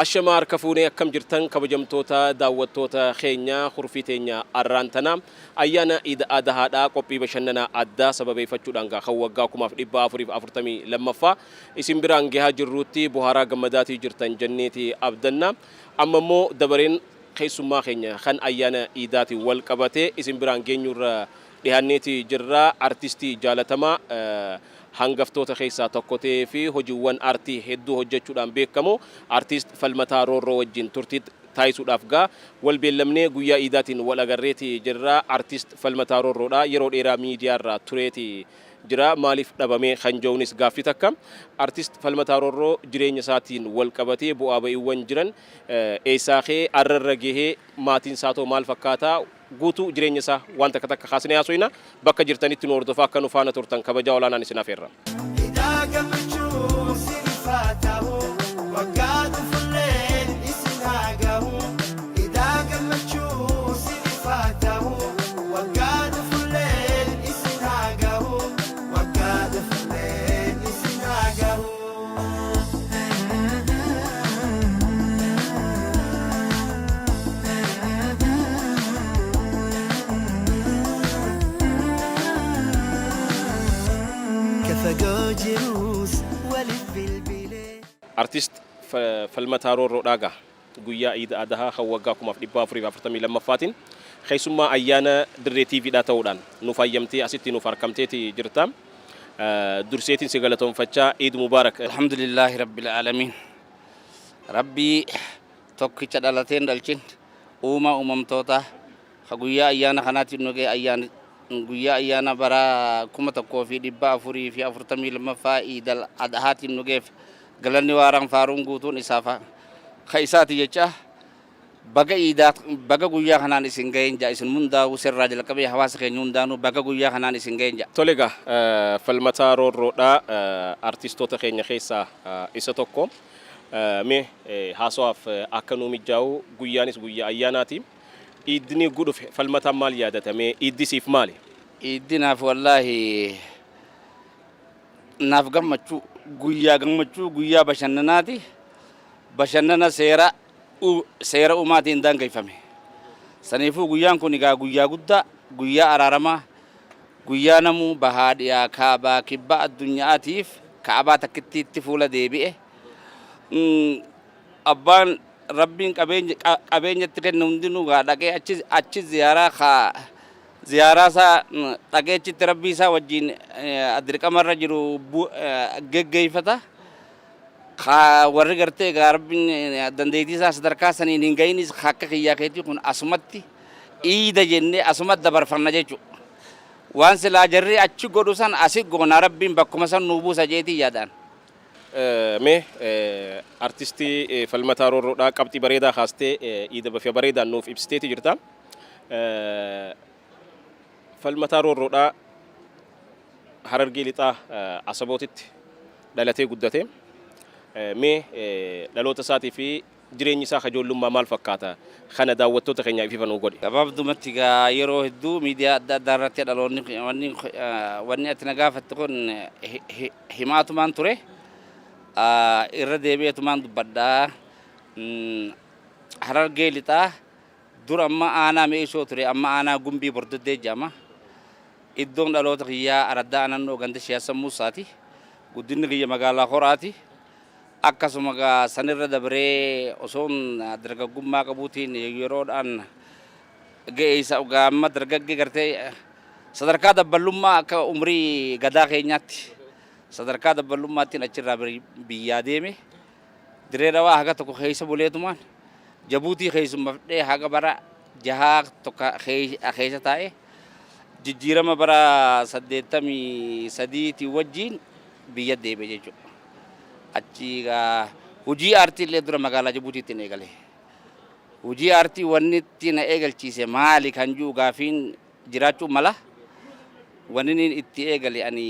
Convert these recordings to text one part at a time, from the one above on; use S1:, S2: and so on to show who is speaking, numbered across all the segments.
S1: Hashamaar kafuunee akkam jirtan kabajamtoota daawwattoota keenya khurfii teenya arraantana ayyaana Iid Adhaadhaa qophii bashannanaa addaa sababeeffachuudhaan kan waggaa 1442ffaa isin biraan gahaa jirruutti buhaaraa gammadaatii jirtan jenneeti abdanna amma immoo dabareen keessummaa keenya kan ayyaana Iidaati wal qabatee isin biraan geenyurra dhiyaanneeti jirra artistii jaalatamaa hangaftoota keessaa tokko ta'ee fi hojiiwwan aartii hedduu hojjechuudhaan beekamu artist Falmataa Roorroo wajjin turtii taayisuudhaaf gaa wal beellamnee guyyaa Iidaatiin wal agarreeti jirra. Artist Falmataa Roorroodha yeroo dheeraa miidiyaarraa tureeti jira maaliif dhabamee kan jawunis gaaffii takka. Artist Falmataa Roorroo jireenya isaatiin wal qabatee bu'aa ba'iiwwan jiran eessaa kee arrarra gahee maatiin isaatoo maal fakkaataa guutuu jireenya isaa waan takka kaasnee haasofna bakka jirtanitti nu hordofaa akka nu faana turtan kabajaa olaanaan isin affeerra. Artist Falmataa Roorroodha guyyaa Iid Adhaa kan waggaa 1442ffaatiin keessummaa ayyaana dirree TVdhaa ta'uudhaan nuuf ayyamtee asitti nuuf argamteeti jirta. Durseetiin si galatoomfachaa Iid Mubaarak.
S2: Alhamdulillahi Rabbil Aalamiin. Rabbii tokkicha dhalateen dhalchin uumamtoota guyyaa ayyaana kanaatiin nu ga'e guyyaa ayyaana bara 1442ffaa Iid Adhaatiin nu ga'eef galanni waaraan faaruun guutuun isaafa kaisaati jecha baga guyyaa kanaan isin ga'een jaa isin hundaa'u sirraa jalqabee hawaasa keenya hundaanuu baga guyyaa kanaan isin ga'een jaa.
S1: Tolega Falmataa Roorroodha artistoota keenya keessaa isa tokko mee haasawaaf akka nu mijaa'u guyyaanis guyyaa ayyaanaati. Iidni gudhufe Falmataan maal yaadatame iiddisiif maali?
S2: Iiddinaaf wallaahi naaf gammachuu guyyaa bashannanaati. Bashannana seera uumaatiin daangeffame. Saniifuu guyyaan kun egaa guyyaa guddaa, guyyaa araaramaa, guyyaa namuu bahaa dhiyaa kaabaa kibbaa addunyaatiif kaabaa takkittiitti fuula deebi'e. Abbaan Rabbiin qabeenyatti kennu hundinuu dhaqee achi ziyaaraa isaa dhaqee achitti rabbii isaa wajjin dirqamarra jiru geggeeffata. Warri gartee Rabbiin dandeettii isaa sadarkaa saniin hin ga'inis akka kiyyaa keetii kun asumatti Iida jennee asumatti dabarfanna jechuudha. Waan silaa jarri achi godhu san asi goona Rabbiin bakkuma san nuu buusa jeetii yaadaan.
S1: Mee artistii Falmataa Roorroodha qabxii bareedaa kaastee Iida bafee bareedaan nuuf ibsiteeti jirta. Falmataa Roorroodha Harargee lixaa Asabootitti dhalatee guddate. Mee dhaloota isaatii fi jireenyi isaa ijoollummaa maal fakkaata kana daawwattoota keenyaaf ifan godhe.
S2: Gabaabdumatti yeroo hedduu miidiyaa adda addaa irratti dhaloonni wanni ati na gaafatte kun himaatumaan ture. Irra deebi'eetumaan dubbadhaa. Harargee lixaa dur amma aanaa meeshoo ture amma aanaa gumbii bordoddee jedhama. Iddoon dhaloota kiyyaa araddaa anannoo ganda siyaasa Muusaati. Guddinni kiyya magaalaa Horaati. Akkasuma sanirra dabree osoon dargaggummaa qabuutiin yeroodhaan ga'eessa amma dargaggee gartee sadarkaa dabballummaa akka umrii gadaa keenyaatti sadarkaa dabballummaattiin achirraa biyyaa deeme diree dhawaa haga tokko keessa buleetumaan Jabuutii keessummaafdhee haga bara jahaa tokko keessa taa'e jijjiirama bara 83 wajjin biyya deeme jechuudha. Achi hojii aartii illee dura magaalaa Jabuutiitti eegale. Hojii aartii wanni itti na eegalchiise maali kan jiru gaafiin jiraachuu mala wanni itti eegale ani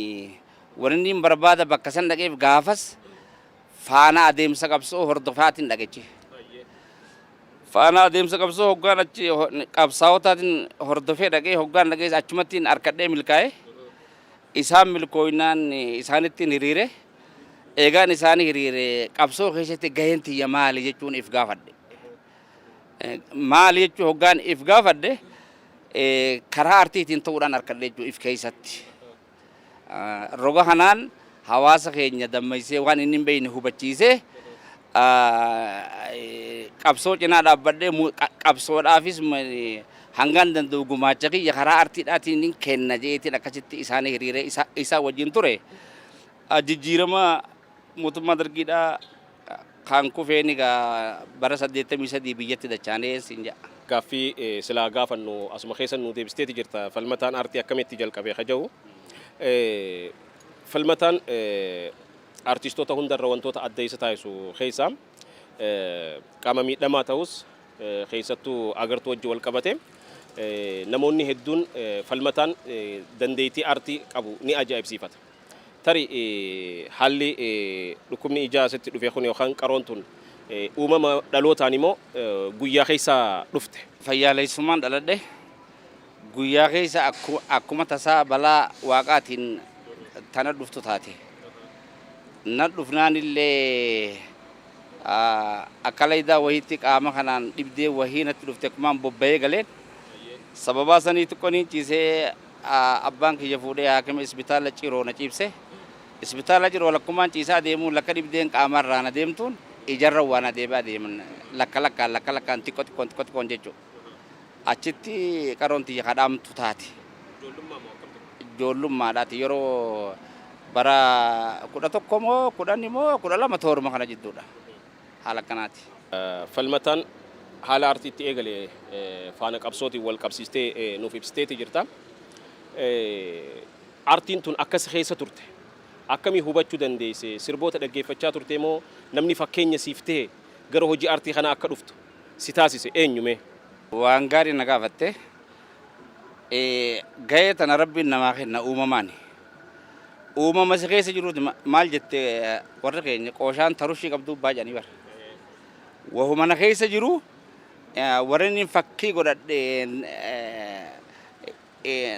S2: wanni barbaada bakka san dhaqeef gaafas faana adeemsa qabsoo hordofaatiin dhaqeche. Faana adeemsa qabsoo hoggaan achi qabsaa'otaatiin hordofee dhaqee hoggaan dhaqee achumattiin harkadhee milkaa'e isaan milkooyinaan isaanittiin hiriire eegaan isaanii hiriire qabsoo keessatti gaheen tiyya maali jechuun if gaafadhe. Maali jechuun hoggaan if gaafadhe karaa artiitiin ta'uudhaan harkadhe jechuun if keessatti. Roga kanaan hawaasa keenya dammaysee waan inni hin beekne hubachiisee qabsoo cinaa dhaabbadhee qabsoodhaafis hangaan danda'u gumaacha kiyya karaa artiidhaatiin hin kenna jeetiin akkasitti isaanii hiriiree isaa wajjin ture. Jijjiirama mootummaa dargiidhaa kan kufeen egaa bara 83 biyyatti dachaanee siin jedha.
S1: Gaaffii silaa gaafannu asuma keessa nu deebisteeti jirta. Falmataan aartii akkamitti jalqabee haja'u? Falmataan artistoota hundarra wantoota adda isa taasisu keessaa qaama miidhamaa ta'us keessattuu agartuu wajji wal qabate namoonni hedduun falmataan dandeettii aartii qabu ni ajaa'ibsiifata. Tari haalli dhukkubni ijaa asitti dhufe kun yookaan qaroon tun uumama dhalootaan immoo guyyaa keessaa dhufte.
S2: Fayyaalessummaan dhaladhe guyyaa keessa akkuma tasaa balaa waaqaatiin tana dhuftu taate. Na dhufnaan illee akka laydaa wahiitti qaama kanaan dhibdee wahii natti dhufte kumaan bobba'ee galeen sababaa sanii xiqqooniin ciisee abbaan kiyya fuudhee haakima isbitaala ciroo na ciibse. Isbitaala ciroo lakkumaan ciisaa deemuun lakka dhibdeen qaamarraa na deemtuun ijarra waan adeebaa adeeman lakkaan xiqqoon jechuudha. Achitti qaroon tiyya kadhaamtu taate. Ijoollummaadhaati yeroo bara 11 moo 10 moo 12 tooruma kana jidduudha. Haala kanaati.
S1: Falmataan haala artiitti eegalee faana qabsootiin wal qabsiistee nuuf ibsiteeti jirta. Artiin tun akkas keessa turte. Akkamii hubachuu dandeesse? Sirboota dhaggeeffachaa turte moo namni fakkeenya siif ta'e gara hojii artii kana akka dhuftu si taasise eenyume?
S2: Waan gaarii na gaafatte. Gahee tana rabbiin namaa kenna uumamaani. Uumama si keessa jiruuti maal jette warra keenya qooshaan tarushii qabduu baay'anii bara. Wahuma na keessa jiru warreen fakkii godhadhee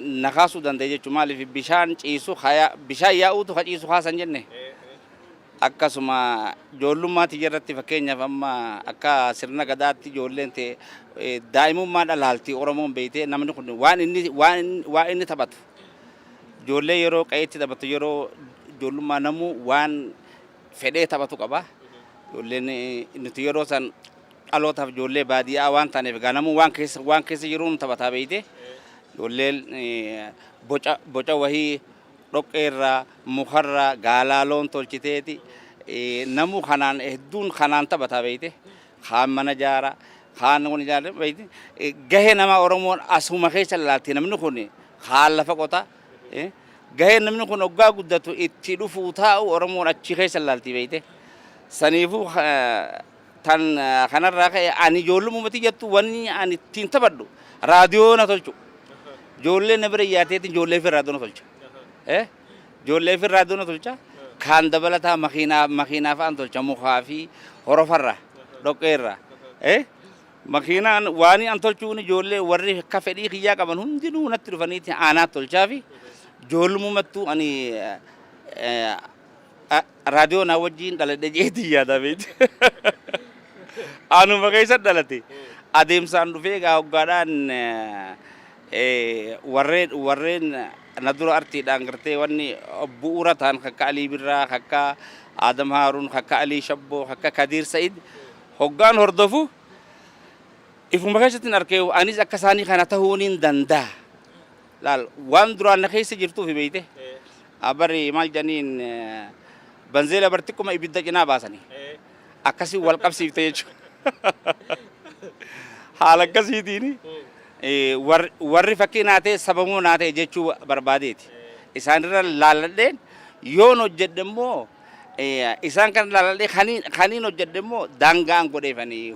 S2: na kaasuu danda'e jechuun maaliif bishaan ciisu bishaan yaa'uutu ciisu kaasan jenne. Akkasuma ijoollummaatti irratti fakkeenyaaf amma akka sirna gadaatti ijoolleen ta'e daa'imummaa dhalaalti Oromoon beeytee namni kun waan inni taphatu. Ijoollee yeroo qayeetti taphatu yeroo ijoollummaa namuu waan fedhee taphatu qaba. Ijoolleen nuti yeroo san dhalootaaf ijoollee baadiyyaa waan taaneef egaa namuu waan keessa jiruun taphataa beeyte. Ijoolleen boca wahii dhoqqeerraa mukarraa gaalaaloon tolchiteeti namuu kanaan hedduun kanaan taphataa beeyte. Kaan mana jaara kaan kun ijaarre beeyte. Gahee nama Oromoon asuma keessa laalti namni kun kaan lafa qotaa. Gahee namni kun hoggaa guddatu itti dhufuu taa'u Oromoon achi keessa laalti beeyte. Saniifuu tan kanarraa ka'e ani ijoollummaatti jettu wanni ani ittiin taphadhu raadiyoo na tolchu. Ijoollee na bira yaateetiin ijoollee fi raadiyoo na tolcha. Ijoollee fi raadiyoo na tolcha. Kaan dabalataa makiinaa fa'aan tolcha mukaa fi horofarraa dhoqqeerraa. Makiinaan waan an tolchuun ijoollee warri akka fedhii kiyyaa qaban hundinuu natti dhufaniiti aanaa tolchaa fi ijoollummattuu ani raadiyoo na wajjin dhaladhe jeetii yaada beekte. Anuma keessa dhalate adeemsaan dhufee egaa hoggaadhaan warreen na dura artiidhaan gartee wanni bu'uura ta'an akka Alii Birraa, akka Adam Haaruun, akka Alii Shabboo, akka Kadiir Sa'id hoggaan hordofu ifuma keessatti arkee anis akka isaanii kana ta'uun hin danda'a. Laal waan duraan na keessa jirtuuf beeyte abari maal janiin banzeela bartikkuma ibidda cinaa baasanii akkasii wal qabsiifte jechuudha. Haala akkasiitiin warri fakkii naatee sabamuu naatee jechuu barbaadeeti. Isaanirra laalladheen yoon hojjedhe immoo isaan kan laalladhee kaniin hojjedhe immoo daangaan godheefanii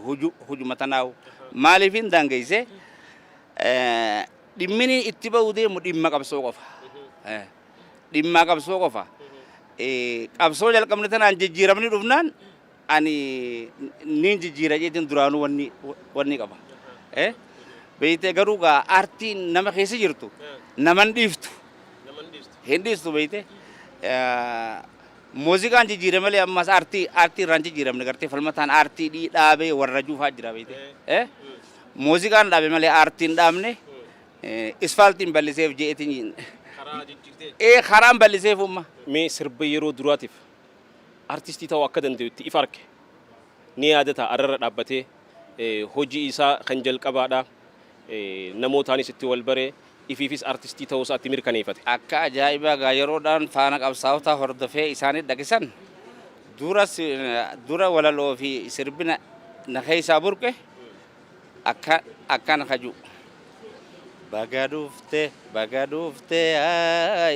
S2: hujuma tanaawu maaliifin daangeessee dhimmini itti ba'uu deemu dhimma qabsoo qofa. Dhimma qabsoo qofa. Qabsoo jalqabne tanaan jijjiiramni dhufnaan ani niin jijjiira jeetiin duraanuu wanni qaba. Beeyte garuu gaa artiin nama keessa jirtu naman dhiiftu. Hin dhiistu beeyte Muuziqaan jijjiirame malee ammas aartii irraan jijjiiramne gartee falmataan aartii dhaabee warra juufaa jira beekte. Muuziqaan dhaabe malee aartiin dhaabne isfaaltiin bal'iseef jeetiin. Karaan bal'iseef umma.
S1: Mee sirba yeroo duraatiif artistii ta'uu akka danda'utti ifa arge ni yaadata arrarra dhaabbatee hojii isaa kan jalqabaadha namootaanis itti wal baree ifiifis artistii ta'uu isaatti mirkaneeffate.
S2: Akka ajaa'ibaa gaa yeroodhaan faana qabsaa'otaa hordofee isaanii dhagisan dura walaloo fi sirbina na keessaa burqe akkana kaju. Baga dhufte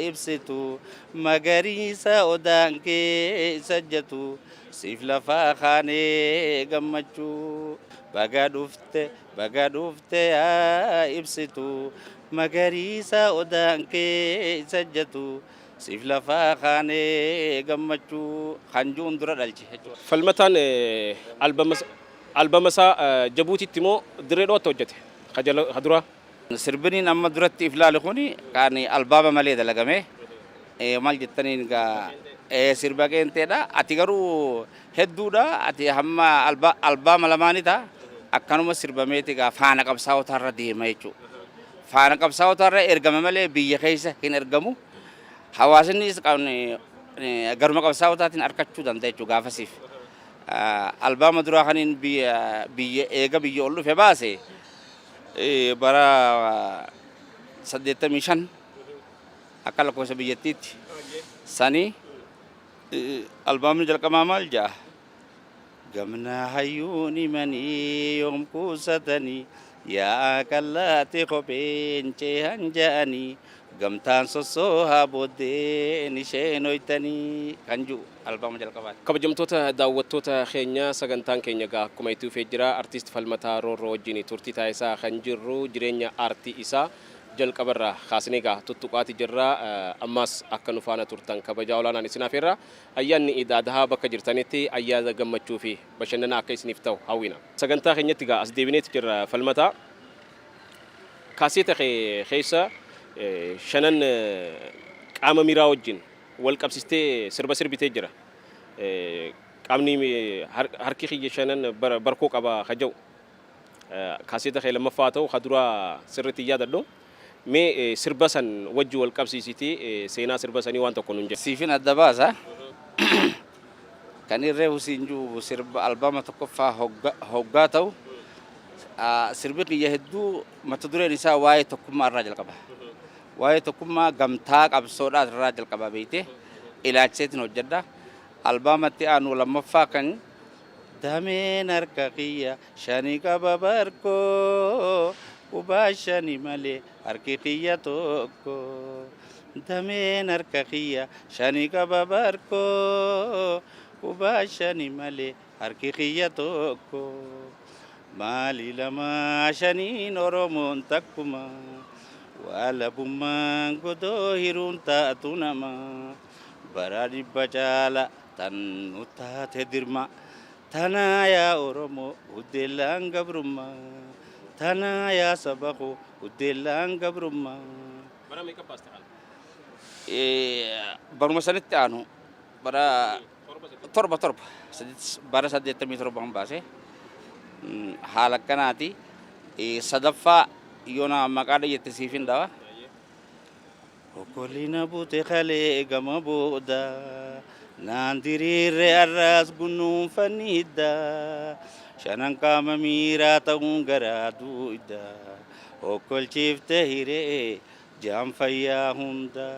S2: ibsitu magariisa odaan kee sajjatu siif lafaa kaanee gammachuu. Baga dhufte ibsitu magariisa odaan kee sajjatu siif lafaa kaanee gammachuu hanjuun dura dhalche.
S1: Falmataan albama isaa Jabuutiitti immoo dirree dho'atti hojjete. Kadura.
S2: Sirbiniin amma duratti iflaale kuni kan albaama malee dalagame maal jettaniin gaa sirba qeenteedha. Ati garuu hedduudha. Ati hamma albaama lamaanita akkanuma sirbameeti gaa faana qabsaa'otaa irra deema jechuudha. Faana qabsaa'otaa irra ergame malee biyya keessa hin ergamu. Hawaasnis garuma qabsaa'otaatiin arkachuu danda'a jechuudha gaafasiif. Albaama duraa kaniin biyya ol dhufe baase bara 85 akka lakkoofsa biyyattiitti sanii albaamni jalqabaa maal ja'a gamnaa hayyuun himanii yoom kuusatanii yaa qallaate kopheen ceehan ja'anii gamtaan sossoohaa booddeen isheen hoytanii kan jiru albaama jalqabaati.
S1: Kabajamtoota daawwattoota keenya sagantaan keenya gaa akkuma itti dhufee jira artiist Falmataa Roorroo wajjin turtii taasisaa kan jirru jireenya aartii isaa jalqabarraa kaasnee gaa tuttuqaati jirra ammas akka nu faana turtan kabajaa olaanaan isinaaf irra ayyaanni Iid Adhaa bakka jirtanitti ayyaana gammachuu fi bashannana akka isiniif ta'u hawwina. Sagantaa keenyatti gaa as deebineeti jirra Falmataa kaaseeta keessa shanan qaama miiraa wajjin wal qabsistee sirba sirbitee jira. Qaamni harki kiyya shanan barkoo qaba kajau. Kaaseeta kee lammaffaa ta'u kadura sirriitti yaadadhu. Mee sirba san wajji wal qabsiisitee seenaa sirba sanii waan tokko nuun jedhu.
S2: Siifin adda baasa. Kan irree husiin jiru sirba albaama tokkoffaa hoggaa ta'u sirbi kiyya hedduu mata dureen isaa waa'ee tokkummaa irraa jalqaba. Waa'ee tokkummaa gamtaa qabsoodhaa irraa jalqaba beekte ilaalcheetiin hojjedha. Albaamatti aanu lammaffaa kan dameen harka kiyya shanii qaba barkoo ubaa shanii malee harki kiyya tokko. Dameen harka kiyya shanii qaba barkoo ubaa shanii malee harki kiyya tokko. Maali lama shaniin Oromoon takkuma. Walabummaan godoo hiruun taatu nama bara dhibba caala tan nu taate dirma tanaa yaa Oromoo uddeellaan gabrummaa tanaa yaa saba koo uddeellaan gabrummaa.
S1: Bara meeqa baaste haala?
S2: Baruma sanitti aanu bara torba bara 87 baase haala akkanaati. Sadaffaa yoona maqaadha jette siifin dhawa. Okkolina buute kalee gama booda naan diriirre arraas gunuunfanni hidda shanan qaama miiraa ta'uun garaa duuda okkolchiifte hiree jaan fayyaa hunda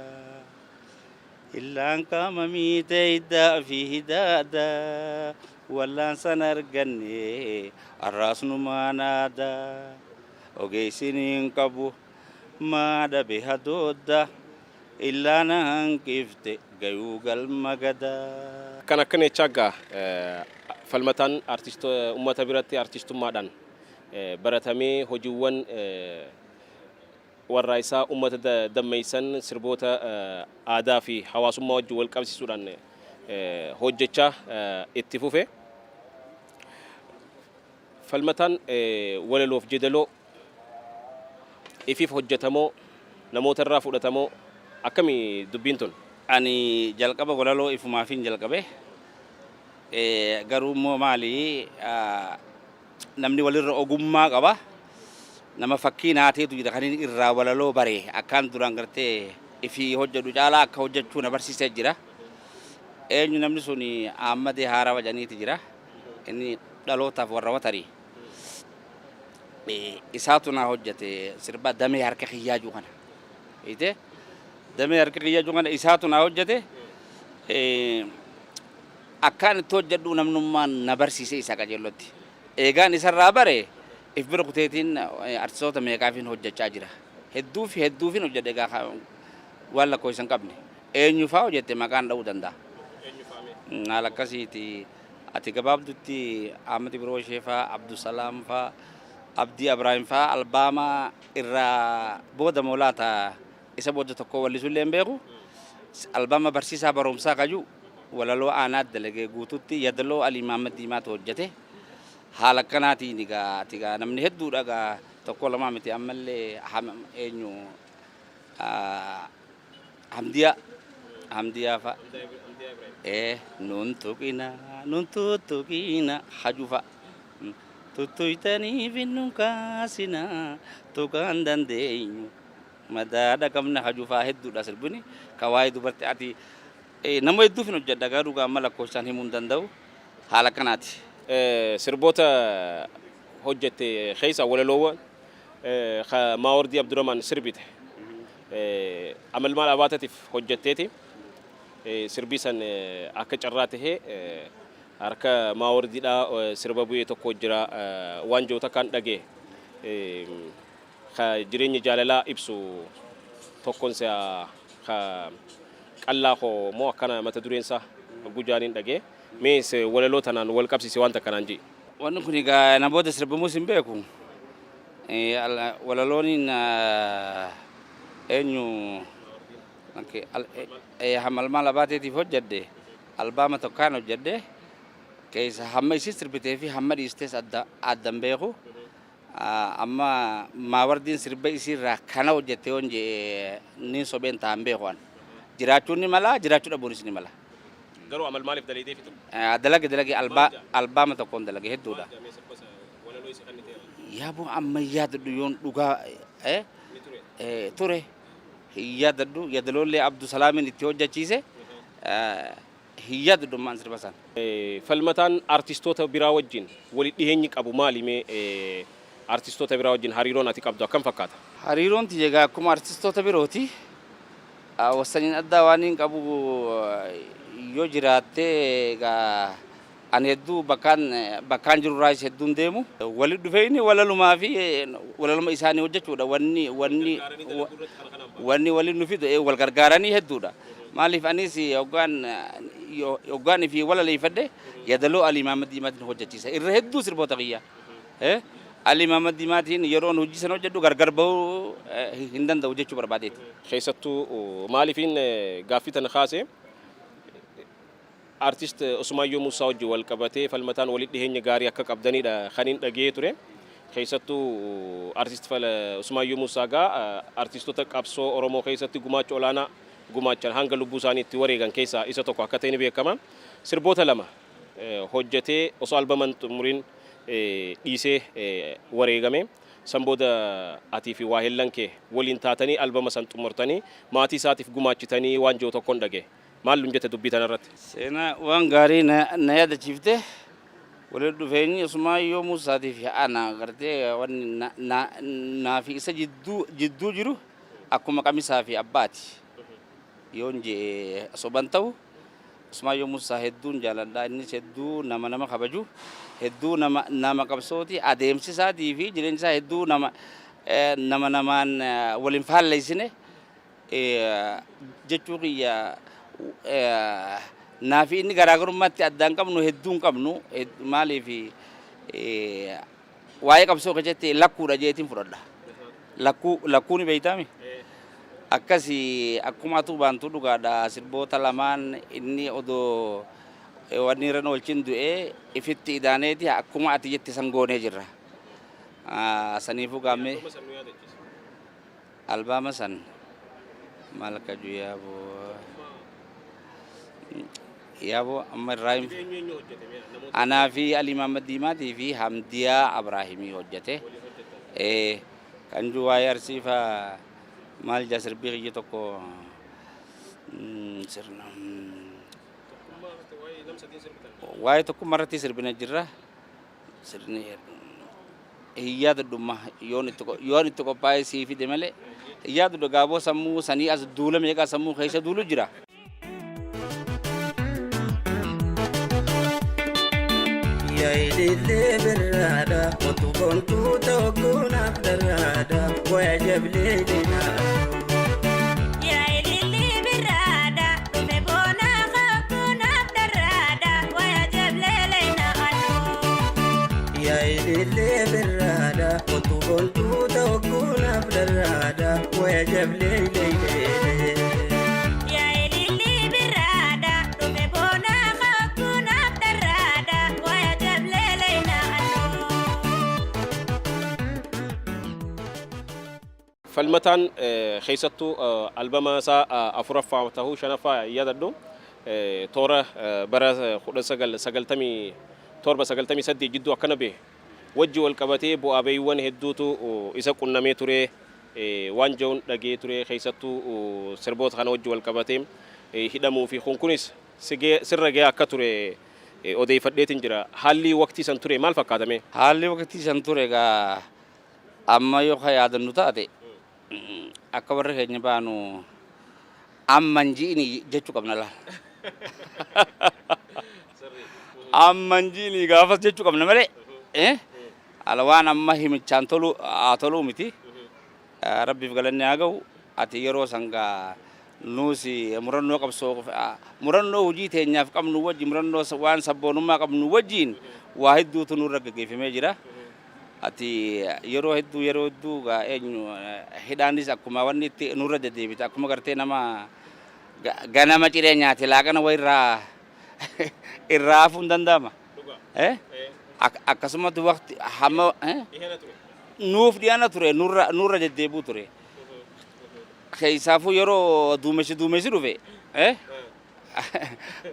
S2: illaan qaama miite hiddaa fi hidaada wallaan san arganne arraas numaan aadaa. Ogeessiniin qabu maadhabe hadoodda illaana hanqifte gayuu galma gadaa.
S1: Kan akkana jechaa gaa Falmataan uummata biratti artistummaadhaan baratamee hojiiwwan warraa isaa uummata dammeessan sirboota aadaa fi hawaasummaa wajjin wal qabsiisuudhaan hojjechaa itti fufe. Falmataan walaloof jedaloo ifiif hojjetamoo namoota irraa fudhatamoo akkamii dubbiin tun?
S2: Ani jalqaba walaloo ifumaafin jalqabe garuu immoo maali namni walirra ogummaa qaba. Nama fakkii naateetu jira kan inni irraa walaloo bare akkaan duraan gartee ifii hojjetu caalaa akka hojjechuu na barsiisee jira. Eenyu namni sun Ahmadee Haaraa Wajaniiti jira. Inni dhalootaaf warra watarii. Isaatu na hojjete sirba damee harka kiyyaajuu kana. Ite damee harka kiyyaajuu kana isaatu na hojjete akkaan itti hojjedhu namnummaan na barsiisee isa qajeelotti. Eegaan isarraa bare if bira kuteetiin artistoota meeqaafin hojjechaa jira. Hedduufin hojjedhe egaa waan lakkoofsan qabne. Eenyu fa'aa hojjette maqaan dha'uu danda'a. Haala akkasiiti ati gabaabdutti Ahmad Biroo Sheefaa, Abdusalaam fa'aa, Abdii Abraahim fa'aa albaama irraa booda moolaata isa booda tokko wallisullee hin beeku. Albaama barsiisaa barumsaa kaju walaloo aanaa dalagee guututti yadaloo Ali Mahammad Diimaatu hojjete. Haala akkanaatiin egaa namni hedduudha egaa tokko lama miti ammallee eenyu Hamdiyaa fa'a. Nun tuttuqina haju fa'a. Tuttuitanii finnuun kaasina tuqaan dandeenyu. Madaadha qabna haju fa'a hedduudha sirbini. Ka waa'ee dubartii ati nama hedduufin hojjedha garuu amma lakkoofsaan himuu hin danda'u. Haala akkanaati.
S1: Sirboota hojjette keessa walaloowwan Maawardi Abdurrahman sirbite amalmaal abaatatiif hojjetteeti sirbii san akka carraa tahee harka Maawardiidhaa sirba bu'ee tokko jira waan joota kan dhagee jireenya jaalalaa ibsu tokkoon isaa qallaa koo moo akkana mata dureensaa gujaaniin dhagee mees walaloo tanaan wal qabsiise wanta kanaan jee.
S2: Wanni kun egaa namoota sirbamuus hin beeku. Walalooniin eenyu hamalmaal abaateetiif hojjedhe albaama tokkaan hojjedhe keessa hamma isii sirbitee fi hamma dhiistees addan beeku. Amma Maawardiin sirba isiirraa kana hojjette yoon jee niin sobeen ta'an beekuan. Jiraachuun ni mala jiraachuu dhabuunis ni mala.
S1: Garuu amalmaaliif dalaydee fitu.
S2: Dalage albaama tokkoon dalage hedduudha. Yaaboo amma yaadadhu yoon dhugaa ture yaadadhu yadaloollee Abdusalaamin itti hojjechiise yaadadhu maan sirba san.
S1: Falmataan artistoota biraa wajjin walitti dhiheenyi qabu maalimee artistoota biraa wajjin hariiroon ati qabdu akkam fakkaata?
S2: Hariiroon tiyya akkuma artistoota birooti. Wasaniin addaa waan hin qabu yoo jiraattee egaa ani hedduu bakkaan jiru raayis hedduun deemu. Walitti dhufeenyi walalumaa fi walaluma isaanii hojjechuudha. Wanni waliin nu fidu wal gargaaranii hedduudha. Maaliif anis hoggaan fi walaleeffadhe yadaloo Ali Mahammad Diimaatiin hojjechiisa. Irra hedduu sirboota kiyya. Ali Mahammad Diimaatiin yeroon hojii san hojjedhu gargar bahuu hin danda'u jechuu barbaadeeti.
S1: Keessattuu maaliifin gaaffii tana kaase artist Usmaayyoo Muusaa wajjin wal qabatee falmataan walitti dhiheenya gaarii akka qabdanidha kan hin dhagee ture. Keessattuu artist Usmaayyoo Muusaa gaa artistoota qabsoo Oromoo keessatti gumaacha olaanaa gumaachan hanga lubbuu isaaniitti wareegan keessaa isa tokko akka ta'e ni beekama. Sirboota lama hojjetee osoo albaman xumuriin dhiisee wareegame san booda atii fi waahillan kee waliin taatanii albama san xumurtanii maatii isaatiif gumaachitanii waan jiru tokkoon dhage. Maal jette dubbii tanarratti?
S2: Seenaa waan gaarii na yaadachiifte walitti dhufeenyi Usmaayyoo Muusaatii fi ana gartee wanni naa fi isa jidduu jiru akkuma qamisaa fi abbaati. Yoon jee soban ta'u Usmaayyoo Muusaa hedduun jaaladha. Innis hedduu nama kabaju hedduu nama qabsooti adeemsi isaatii fi jireenyi isaa hedduu namaan waliin faalleessine jechuu kiyya naa fi inni garaagarummaatti addaan qabnu hedduun qabnu maaliif waa'ee qabsoo keessatti lakkuudha jeetiin fudhadha. Lakkuu ni beeytaami. Akkasii akkuma atuu baantuu dhugaadha sirboota lamaan inni odoo wanni irra oolchin du'ee ifitti idaaneeti akkuma ati jetti san goonee jirra. Saniifuu gaammee albaama san maal akka juyaa boo يابو أما الرايم أنا في الإمام الديماتي في حمدية إبراهيمي هجته إيه كان جوا يرسي فا مال جسر بيجي تكو سرنا واي تكو مرتي سر بنجرة سرني هي الدمى يون تكو باي سي في دمله هي الدعابو سمو سني أز دولة ميجا سمو خيسة دولة جرا
S3: يا إلي برادا وتكون توكون أبدرادا ويجب لينا
S4: يا إلي برادا ومبونا خاكون أبدرادا ويجب لينا
S3: يا إلي برادا وتكون توكون أبدرادا ويجب لينا
S1: فالمتان خيستو ألبما سا أفرفا تهو شنفا يددو تورا برا خد سجل تمي سدي جدو أكنا به وجه والكبتي بو أبي وان هدوتو إذا كنا ميتوري وان جون دقي توري خيستو سربوت خان وجه والكبتي هدمو في خونكونيس سر جاء كتوري أودي فديتين جرا حالي وقتي سنتوري مال فكادمي
S2: حالي وقتي سنتوري كا أما يو خيادن نتاتي أكبر هني بانو أمانجيني جتشو كمنا لا أمانجيني غافس جتشو كمنا ملء ألوان أما هم تشانتلو أتلو متي ربي فقلني أجو أتيرو سانغا نوسي مرنو كم سوق مرنو وجي تهنيا كم نوجي مرنو سوان سبونو ما كم نوجين واحد دو تنور رجع في مجرا ati yero itu ga enyu hidanis akuma wani ti nura de debit akuma garte nama gana macire nyati lagana waira irra fundandama akasuma tu waktu hama nuf diana ture nura de debu ture kaisafu yero dumesi ruve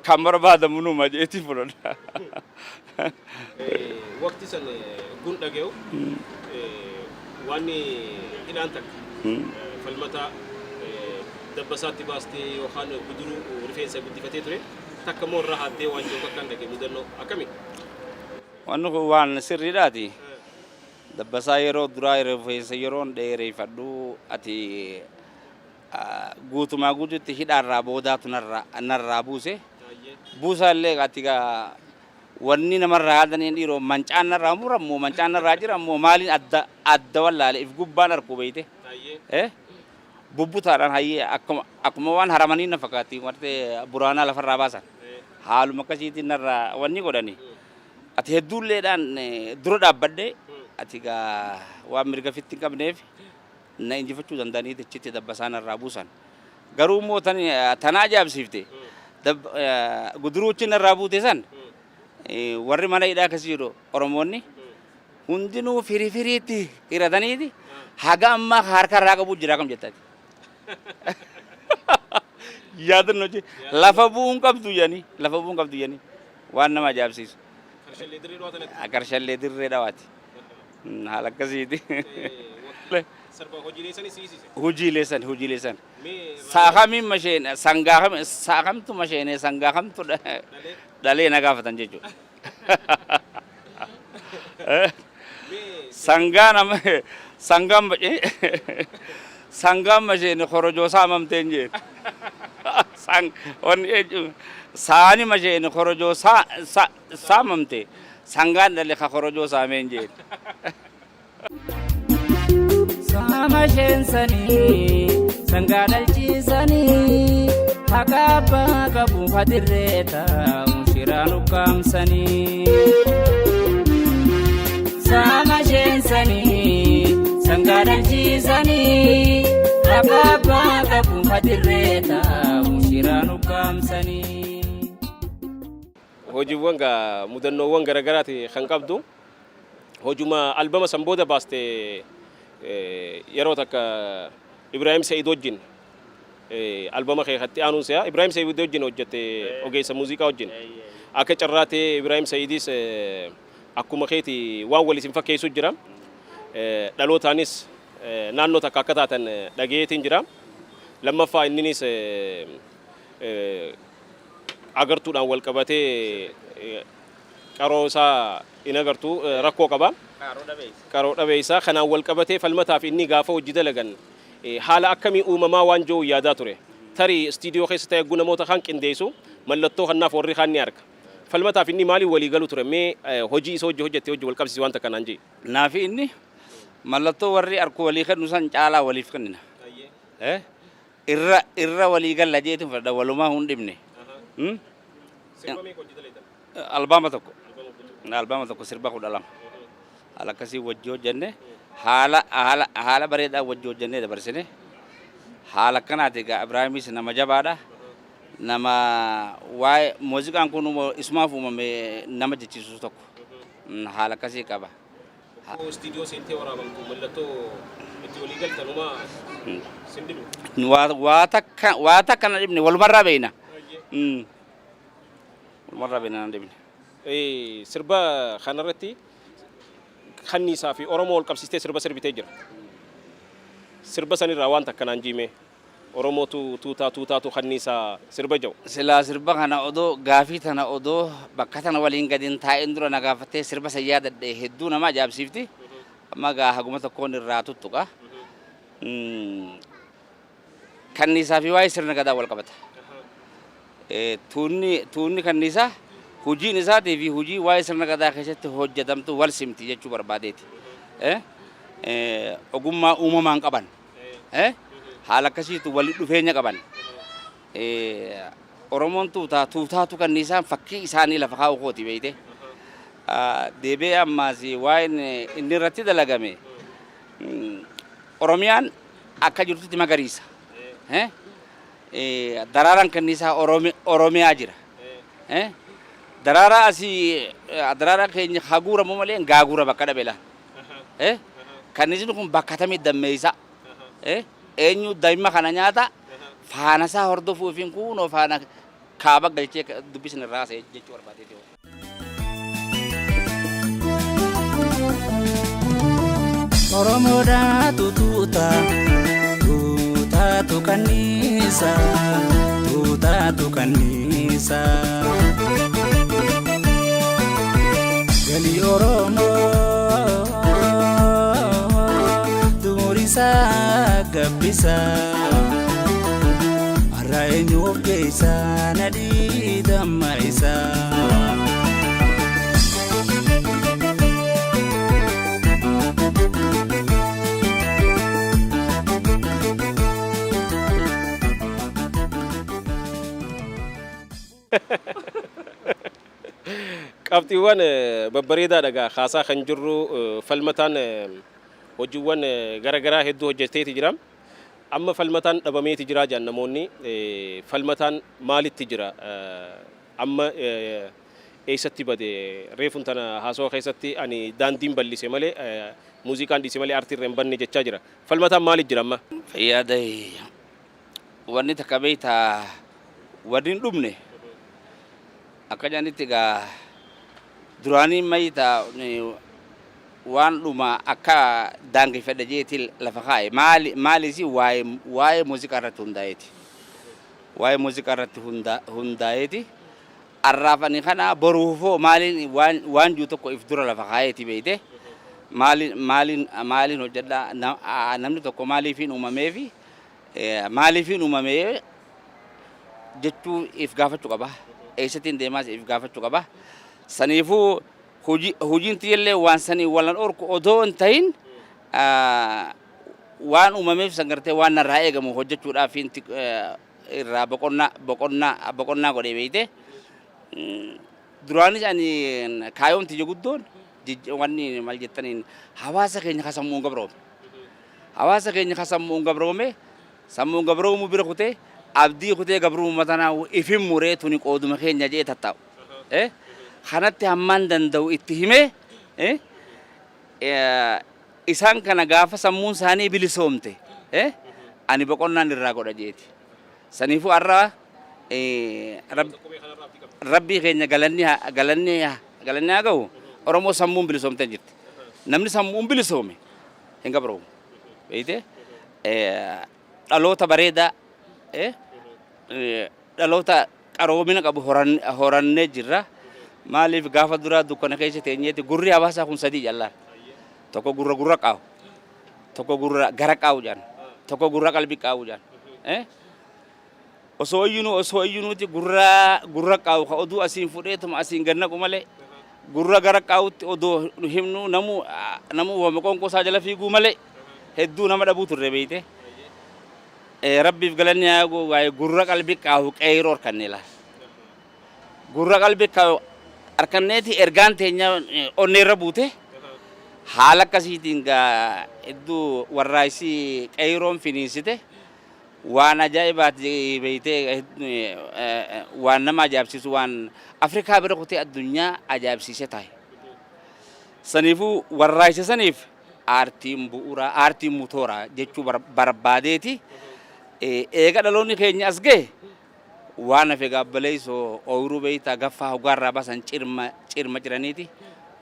S2: kamar bada munu majeti fulon
S1: وقت سن كنت أجيو واني إلى أنتك فالمتا دبسات باستي وخانو بدرو ورفين سبتي فتيتري تكمل راح دي وانجو كان دك مدنو أكمل
S2: وانو وان سري داتي دبسايرو درايرو في سيرون ديري فدو أتي guutu ma guututti hidharraa boodaatu narraa buuse buusaallee atiga wanni namarraa haadaniin dhiiroo mancaan narraa murammoo mancaan narraa jirammoo maaliin adda wallaale if gubbaan arku beeyte bubbutaadhaan hayyee akkuma waan haramanii na fakkaatti martee buraanaa lafarraa baasan haaluma akkasiitiin narraa wanni godhani ati hedduulleedhaan dura dhaabbadde atiga waan mirga fitti hin qabneef na injifachuu danda'anii jechitti dabbasaan irraa buusan garuu immoo tanaa ajaa'ibsiifte guduruuchin irraa buute san warri mana hidhaa akkasii jedhu Oromoonni hundinuu firiitti hirataniiti haga ammaa harka irraa qabu jira kam jettaati yaadannoo lafa bu'uun qabdu jedhanii waan nama ajaa'ibsiisu akarshallee dirree dhawaati haala akkasiiti. hujii lesan saakami masheen saakamtu masheene sangaakamtu dhalee nagaafatan jechuudha sangaan masheene korojoo saamamteen jeen saani masheene korojoo saamamte sangaan dhalee ka korojoo saameen jeen
S5: sama shensani sangadal chisani hakaba kabu hadireta mushiranu kamsani sama shensani sangadal chisani hakaba kabu hadireta mushiranu kamsani
S1: hojiiwwan mudannoowwan garagaraati kan qabdu hojuma albama sanbooda baaste yeroo takka Ibrahim Said wajjin albama keekatti aanuun se'a Ibrahim Sayyid wajjin hojjette ogeessa muuziqaa wajjin akka carraatee Ibrahim Sayyidis akkuma keeti waan wal isin fakkeessu jira dhalootaanis naannoo takka akka taatan dhageetiin jira lammaffaa inninis agartuudhaan wal qabatee qaroo isaa in agartu rakkoo qaba qaroo dhabeessa kanaan wal qabatee falmataaf inni gaafa hojii dalagan haala akkamii uumamaa waan jiru yaadaa ture tarii istiidiyoo keessa ta'e guna namoota kan qindeessu mallattoo kannaaf warri kaan ni arga falmataaf inni maaliin walii galu ture mee hojii isa hojjette hojii wal qabsiisi waan takka naan jee
S2: naafi inni mallattoo warri arku walii kennu san caalaa waliif kennina irra walii galla jeetin fedha walumaa hundibne albaama tokko sirba 12 haala akkasii wajji hojjenne haala bareedaa wajji hojjennee dabarsine haala akkanaati egaa Ibraahimis nama jabaadha nama waa'ee muuziqaan kun isumaaf uumame nama jechiisu tokko haala akkasii qaba.
S1: Istiidiyoo seentee waraabamtu mallattoo itti walii galtanumaa sin dhibne
S2: waa takka na dhibne walumarraa beeyna na dhibne.
S1: Sirba kanarratti kanniisaa fi Oromoo wal qabsiistee sirba sirbitee jira. Sirba sanirraa waan takka naan jiime Oromootu tuutaatu kanniisaa sirba jiru.
S2: Silaa sirba kana odoo gaafii tana odoo bakka tana waliin gadiin taa'een dura na gaafattee sirba san yaadadhe hedduu nama ajaa'ibsiifti. Amma gaa haguma tokkoon irraa tuttuqa. Kanniisaa fi waa'ee sirna gadaa wal qabata. Tuunni kanniisaa hujiin isaatii fi hujii waa'ee sirna gadaa keessatti hojjetamtu wal simti jechuu barbaadeeti. Ogummaa uumamaan qaban. Haala akkasiitu walitti dhufeenya qaban. Oromoon tuutaatu kanniisaan fakkii isaanii lafa kaa'u kooti beeyte. Deebee ammaas waa'een inni irratti dalagame Oromiyaan akka jirtutti magariisa. Daraaraan kanniisaa Oromiyaa jira. Daraaraa keenya haguuramu malee gaaguura bakka dhabeela. Kanniisni kun bakka tamii dammeessa. Eenyu daa'ima kana nyaata faanasaa hordofuufiin kunoo faana kaaba galchee dubbisni irraa se'e jechuu barbaadeeti.
S5: Oromoodhaatu tuutaatu kanniisa galii Oromoo duumurisa gabbisa har'a eenyuuf geessa nadhii damma isaa.
S1: Qabxiiwwan babbareedaa dhagaa haasaa kan jirru falmataan hojiiwwan garaagaraa hedduu hojjeteeti jira. Amma falmataan dhabameeti jira jedhan namoonni falmataan maalitti jira amma eessatti bade reefun tana haasawaa keessatti ani daandiin bal'ise malee muuziqaan dhiise malee aartii irra hin banne jechaa jira. Falmataan maalitti jira amma?
S2: Yaada wanni takka beektaa warri hin dhumne akka jaanitti egaa duraanii mayita waan dhuma akka daangeffadha jeeti lafa kaa'e maalisi waa'ee muuziqaa irratti hundaa'eeti. Waa'ee muuziqaa irratti hundaa'eeti. Arraafanii kana boruufoo maaliin waan jiru tokko if dura lafa kaa'eeti beeyte maaliin hojjedha namni tokko maaliifiin uumameefi maaliifiin uumamee jechuu if gaafachuu qaba. Eessattiin deemaas if gaafachuu qaba. Saniifuu hojiin tiyyallee waan sanii walan orku odoo hin ta'in waan uumameef sangartee waan narraa eegamu hojjechuudhaaf irraa boqonnaa godhee beeyte. Duraanis ani kaayoon tiyya guddoon wanni maal jettaniin hawaasa keenya ka sammuun gabroome. Hawaasa keenya ka sammuun gabroome sammuun gabroomu bira kutee abdii kutee gabruu matanaa ifin muree tuni qooduma keenya jee tattaa'u. Kanatti hammaan danda'u itti himee isaan kana gaafa sammuun isaanii bilisoomte ani boqonnaan irraa godha jeeti. saniifu arraa rabbii keenya galanni haa ga'u Oromoo sammuun bilisoomtee jirti. Namni sammuun bilisoome hin gabroomu. Beeyte dhaloota bareedaa dhaloota qaroomina qabu horannee jirra. Maaliif gaafa duraa dukkana keessa teenyeeti gurri habaasaa kun sadii jallaan. Tokko gurra qaa'u, tokko gurra gara qaa'u jaan, tokko gurra qalbii qaa'u jaan. Osoo iyyuuti gurra qaa'u ka oduu asiin fudheetuma asiin gannaqu malee gurra gara qaa'utti odoo himnu namu wama qonqosaa jala fiiguu malee hedduu nama dhabuu turre beeyte. Rabbiif galanni haa ga'u waa'ee gurra qalbii qaa'u qeyroo harkannee laal. Gurra qalbii qaa'u harkanneeti ergaan teenya onneerra buute haala akkasiitiin gaa hedduu warraayisii qeyroon finiinsite waan ajaa'ibaati beeyte waan nama ajaa'ibsiisu waan Afrikaa bira kutee addunyaa ajaa'ibsiise taa'e. Saniifuu warraayisa saniif aartiin bu'uuraa aartiin mutooraa jechuu barbaadeeti. Eega dhaloonni keenya as ga'e waan hafe gaabbaleessoo ooyiruu beeytaa gaffaa hoggaarraa baasan cirma jiraniiti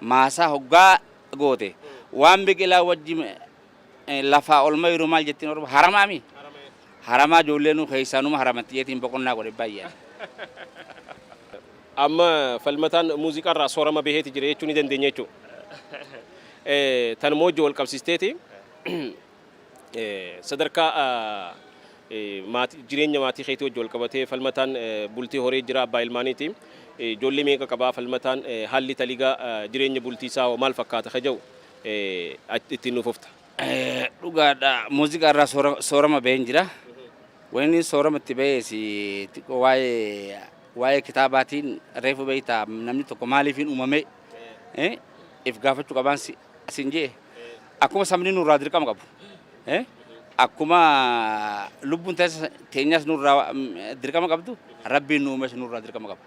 S2: maasaa hoggaa goote waan biqilaa wajji lafaa olma yeroo maal jettiin orma haramaami haramaa ijoolleen keessaanuma haramattiyeetiin boqonnaa godhe baay'ee.
S1: Amma falmataan muuziqaarraa soorama baheeti jira jechuu ni dandeenya jechuudha. Tan moojjii wal qabsiisteeti sadarkaa jireenya maatii keetii wajji wal qabatee falmataan bultii horee jira abbaa ilmaaniiti. Ijoollee meeqa qabaa falmataan haalli taligaa jireenya bultii isaa maal fakkaata ka jedhu ittiin nuuf hofta.
S2: Dhugaadha muuziqaarraa soorama baheen jira. Wanni soorama itti bahees waa'ee kitaabaatiin reefu beeytaa namni tokko maaliifin uumame if gaafachuu qabaan asin jee akkuma sabni nurraa dirqama qabu. Akkuma lubbuun teenyas nurraa dirqama qabdu rabbiin nu uumes nurraa dirqama qabu.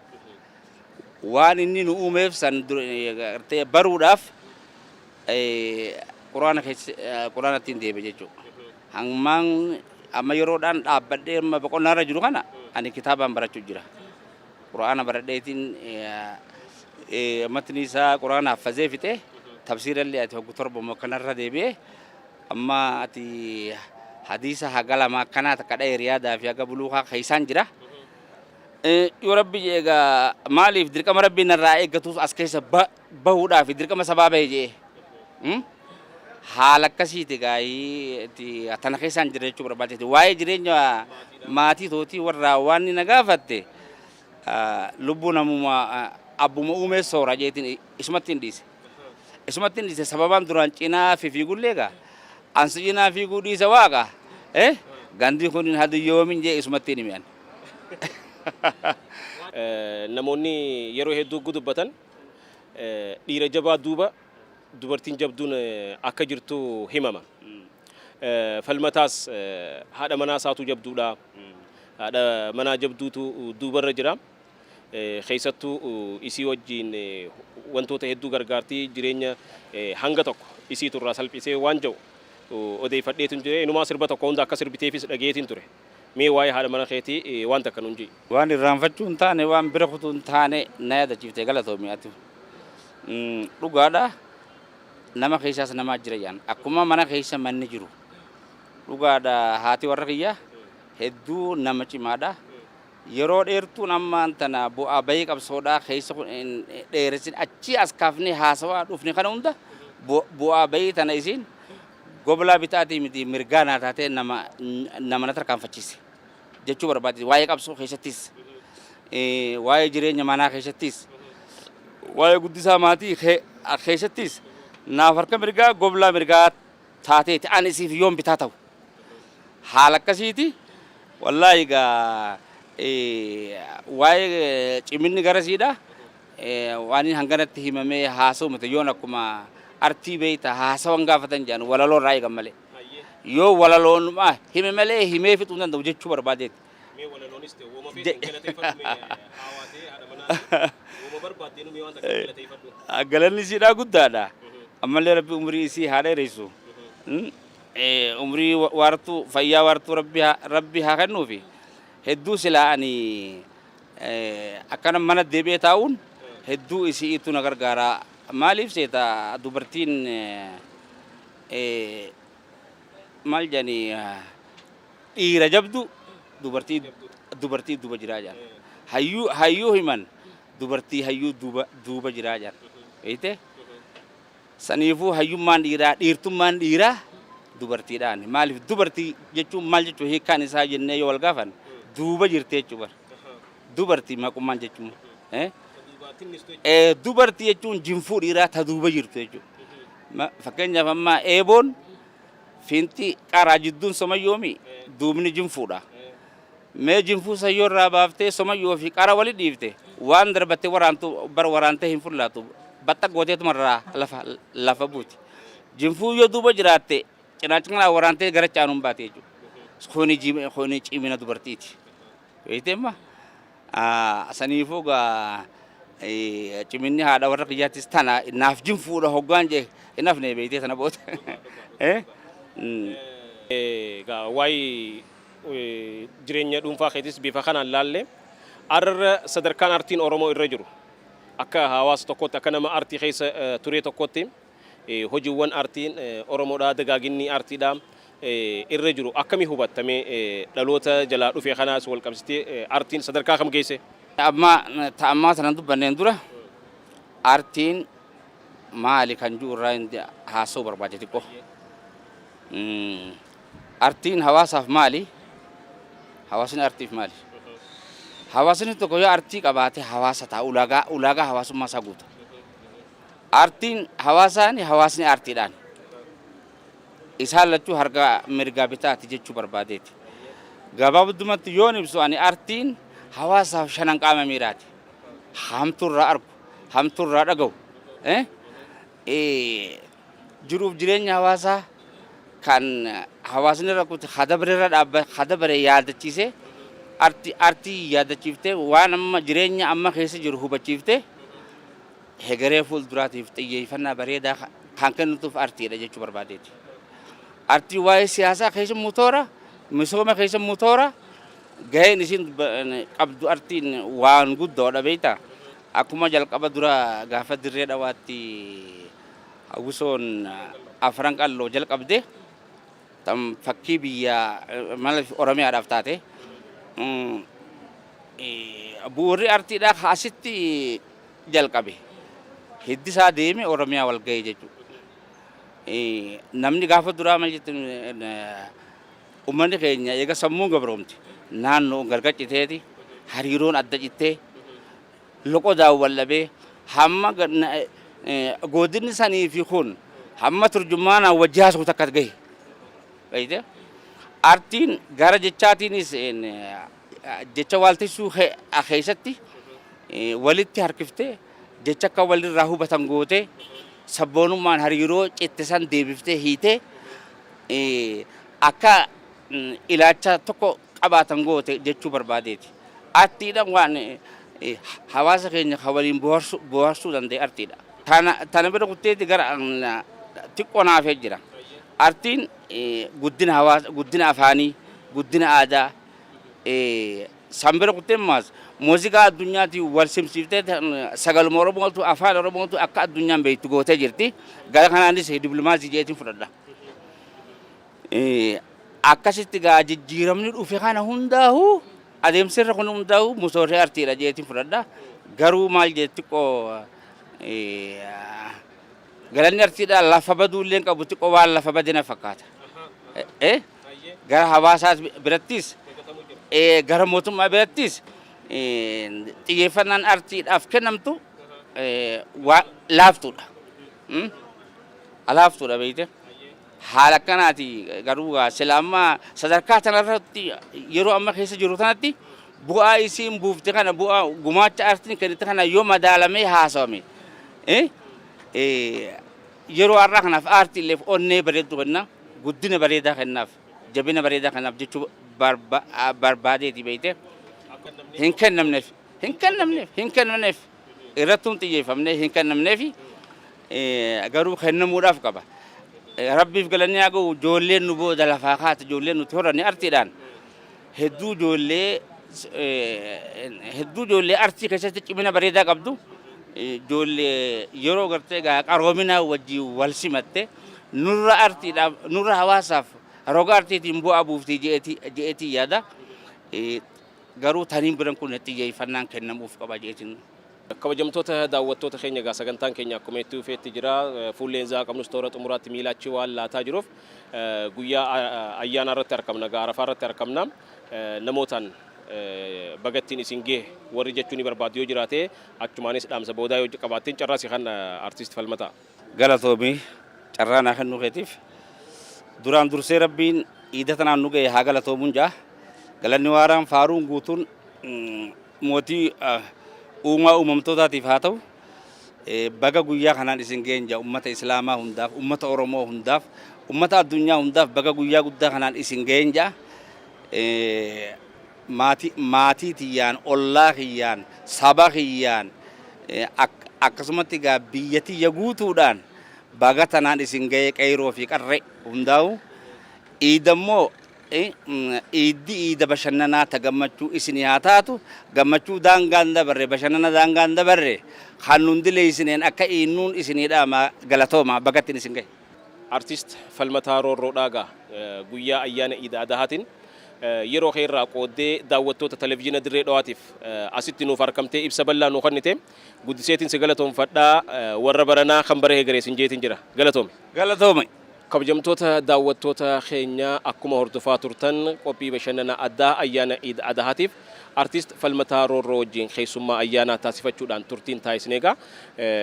S2: Waan inni nu uumeef san baruudhaaf quraanattiin deeme jechuudha. Hammaan amma yeroodhaan dhaabbadhee boqonnaarra jiru kana ani kitaabaan barachuu jira. Quraana baradheetiin matni isaa quraana haffazee fixee tafsiirallee ati hoggu torba kanarra deebi'ee amma ati hadiisa haga lama akkanaa takka dha'e riyaadaa fi haga buluukaa keeysaan jira. Yoo rabbi egaa maaliif dirqama rabbiin irraa eeggatuus as keessa bahuudhaaf dirqama sabaa bahee jee haala akkasiiti gaayii tana keessaan jira jechuu barbaadeeti. Waa'ee jireenya maatii tootii warraa waan ni nagaafatte lubbuu namuma abbuma uumee soora jeetiin isumatti hin dhiise. Isumatti hin dhiise sababaan duraan cinaa fi fiigullee gaa ansi cinaa fiiguu dhiise waaqa gandii kun hadiyyoomin jee isumatti hin himiyan.
S1: Namoonni yeroo hedduu dubbatan dhiira jabaa duuba dubartiin jabduun akka jirtu himama. Falmataas haadha manaa isaatu jabduudha. Haadha manaa jabduutu duubarra jira. Keessattuu isii wajjin wantoota hedduu gargaartii jireenya hanga tokko isiitu irraa salphisee waan jiru odeeffadheetu jire. Inumaa sirba tokko hunda akka sirbiteefis dhageetiin ture. Mee waa'ee haadha mana keetii waan takka nuun jee.
S2: Waan irraanfachuu hin taane waan bira kutuu hin taane na yaadachiiftee galatoomii ati. Dhugaadha nama keessaas namaa jira jaan akkuma mana keessa manni jiru. Dhugaadha haati warra kiyyaa hedduu nama cimaadha. Yeroo dheertuun ammaan tana bu'aa bahii qabsoodhaa keessa dheeressin achi as kaafnee haasawaa dhufne kana hunda bu'aa bahii tana isiin goblaa bitaatii miti mirgaa naa taatee nama na tarkaanfachiise jechuu barbaade. Waa'ee qabsoo keessattis waa'ee jireenya manaa keessattis waa'ee guddisaa maatii keessattis naaf harka mirgaa goblaa mirgaa taateeti ani isiif yoom bitaa ta'u haala akkasiiti. Wallaahi gaa waa'ee ciminni garasiidha waan hanganatti himamee haasa'u miti yoon akkuma artii beeyta haasawan gaafatan jedhan walaloon raa eegan malee yoo walaloon hime malee himee fixuu hin danda'u jechuu barbaadeeti.
S1: Mee walaloonis ta'e wooma feetiin galateeffadhu hawaatee haadha manaa wooma barbaaddeenu mee waan takka galateeffadhu.
S2: Galanni isiidhaa guddaadha. Ammallee rabbi umrii isii haa dheeressu. Umrii waartuu fayyaa waartuu rabbi haa kennuufi hedduu silaa ani akkana mana deebi'ee taa'uun hedduu isiitu na gargaara maaliif seeta dubartiin maal jedhani dhiira jabdu dubartii duuba jiraa jedhan hayyuu himan dubartii hayyuu duuba jiraa jedhan beekte saniifuu hayyummaan dhiiraa dhiirtummaan dhiiraa dubartiidhaan maaliif dubartii jechuun maal jechuun hiikkaan isaa jennee yoo wal gaafan duuba jirtee jechuudha dubartii maqummaan jechuun dubartii jechuun jinfuu dhiiraa ta duuba jirtu jechuudha fakkeenyaaf ammaa eeboon finti qaraa jidduun somayyoomi duubni jinfuudha mee jinfuu sayyoo irraa baaftee somayyoo fi qara wali dhiifte waan darbattee waraantee hin fullaatu batta gooteetumarraa lafa buuti jinfuu yoo duuba jiraatte cinaa waraantee gara caanuun baate jechuudha kuni cimina dubartiiti beekteemma saniifuu gaa ciminni haadha warra kiyyaattis tana naaf jinfuudha hoggaan jee hin hafne beektee sana booda
S1: waa'ee jireenya dhuunfaa keetis bifa kanaan laalle arra sadarkaan artiin Oromoo irra jiru akka hawaasa tokkotti akka nama artii keessa ture tokkotti hojiiwwan artiin Oromoodhaa dagaaginni artiidhaa irra jiru akkamii hubattamee dhaloota jalaa dhufee kanaas wal qabsitee artiin sadarkaa kam geesse?
S2: Ta'ammaa sanan dubbanneen dura artiin maali kan jiru irraa haasa'uu barbaade xiqqoo. Artiin hawaasaaf maali? Hawaasni artiif maali? Hawaasni tokko yoo artii qabaate hawaasa ta'a ulaagaa hawaasummaa isaa guuta. Artiin hawaasni artiidhaan. Isaan lachuu harka mirgaa bitaati jechuu barbaadeeti. Gabaabdumatti yoon ibsu ani artiin hawaasaaf shanan qaama miiraati. Hamtuurraa argu, hamtuurraa dhaga'u. Jiruuf jireenya hawaasaa kan hawaasni rakkate hadabaree yaadachiisee artii yaadachiiftee waan amma jireenya amma keessa jiru hubachiiftee hegeree fuulduraatiif xiyyeeffannaa bareedaa kan kennituuf artiidha jechuu barbaadeeti. Artii waa'ee siyaasaa keessa mutoora misooma keessa mutoora gaheen isin qabdu artiin waan guddoodha beektaa akkuma jalqaba dura gaafa dirree dhawaatti hawwisoon afran qalloo jalqabde tam fakkii biyya mala Oromiyaadhaaf taate bu'uurri artiidhaa kaasitti jalqabe hiddisaa deeme Oromiyaa wal ga'e jechuudha. Namni gaafa duraa maal jettu uummanni keenya eega sammuun gabroomti naannoo gargar citeeti hariiroon adda cittee loqo daawwallabee hamma godinni sanii fi kun hamma turjumaanaan wajji haasa'u takka gahe. Beekte artiin gara jechaatiinis jecha waaltessuu keessatti walitti harkiftee jecha akka walirraa hubatan gootee sabboonummaan hariiroo cittisan deebiftee hiitee akka ilaacha tokko qabaatan goote jechuu barbaadeeti. Artiidhaan waan hawaasa keenya waliin bohaarsuu danda'e artiidha. Tana bira kutteetti gara xiqqoo naafee jira. Artiin guddina hawaasa, guddina afaanii, guddina aadaa sambira kuttee maas muuziqaa addunyaatti wal simsiiftee sagaluma Oromootu afaan Oromootu akka addunyaan beektu gootee jirti. Gara kanaanis dippiloomaasii jeetiin fudhadha. Akkasitti gaa jijjiiramni dhufe kana hundaa'uu adeemsirra kun hundaa'uu musooree artiidha jeetiin fudhadha. Garuu maal jeetti qoo galanni artiidha lafa baduullee qabu xiqqoo waan lafa badina fakkaata. Gara hawaasaas birattis gara mootummaa birattis xiyyeeffannaan artiidhaaf kennamtu laaftuudha. Laaftuudha beekte. Haala akkanaati garuu sila amma sadarkaa kanarratti yeroo amma keessa jiru kanatti bu'aa isiin buufte kana bu'aa gumaacha artiin kennite kana yoo madaalamee haasawame yeroo har'aa kanaaf artiilleef onnee bareedduu kenna guddina bareedaa kennaaf jabina bareedaa kennaaf jechuu barbaadeeti beekte. Hin kennamneef irrattuun xiyyeeffamne hin kennamneefi garuu kennamuudhaaf qaba. Rabbiif galanni haa ga'u ijoolleen nu booda lafaa kaata ijoolleen nuti horanne artiidhaan hedduu ijoollee hedduu ijoollee artii keessatti cimina bareedaa qabdu ijoollee yeroo gartee qaroominaa wajjin wal simatte nurra artiidhaaf nurra hawaasaaf roga artiitiin bu'aa buuftii je'eetii yaada. Garuu taniin biran kun xiyyeeffannaan kennamuuf qaba jeetiin.
S1: Kabajamtoota daawwattoota keenya egaa sagantaan keenya akkuma itti dhufeetti jira. Fuulleen isaa qabnus toora xumuraatti miilaachi waan laataa jiruuf guyyaa ayyaana irratti argamna, Arafaa irratti argamna. Namootaan bagattiin isin gee warri jechuun ni barbaadu yoo jiraate achumaanis dhaamsa boodaa yoo qabaatteen carraa si kan artiist Falmataa.
S2: Galatoomii carraa naa kennuu keetiif duraan dursee Rabbiin iida tanaan nu ga'e haa galatoomuun jaa. Galanni waaraan faaruun guutuun mootii uumaa uumamtootaatiif haa ta'u baga guyyaa kanaan isin geenja ummata islaamaa hundaaf ummata oromoo hundaaf ummata addunyaa hundaaf baga guyyaa guddaa kanaan isin geenja maatii tiyyaan ollaa kiyyaan saba kiyyaan akkasumatti gaa biyyatiyya guutuudhaan baga tanaan isin ga'ee qayroo fi qarree hundaa'u iidammoo iida bashannanaa ta gammachuu isinii haa taatu gammachuu daangaan dabarre bashannana daangaan dabarre kan hundilee isineen akka innuun isiniidhaama galatooma bagattiin isin gahe.
S1: Artiist Falmataa Roorroodhaagaa guyyaa ayyaana Iida Adahaatiin yeroo keerraa qooddee daawwattoota televezyiina Dirree Dhawaatiif asitti nuuf argamtee ibsa bal'aa nuuf kennite guddiseetiin si galatoomfadhaa warra baranaa kan baree garee sin jeetiin jira galatoome.
S2: Galatoome.
S1: Kabajamtoota daawwattoota keenya akkuma hordofaa turtan qophii bashannana addaa ayyaana Iida Adahaatiif artiist Falmataa Roorroo wajjin keessummaa ayyaanaa taasifachuudhaan turtiin taasisne egaa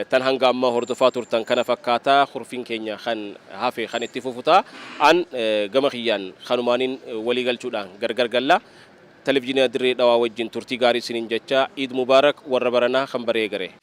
S1: tan hanga ammaa hordofaa turtan kana fakkaataa hurfiin keenya kan hafe kan itti fufutaa an gama kiyyaan kanumaaniin walii galchuudhaan gargar galla televezyiina Dirree Dhawaa wajjin turtii gaarii isiniin jecha Iid Mubaarak warra baranaa kan baree garee.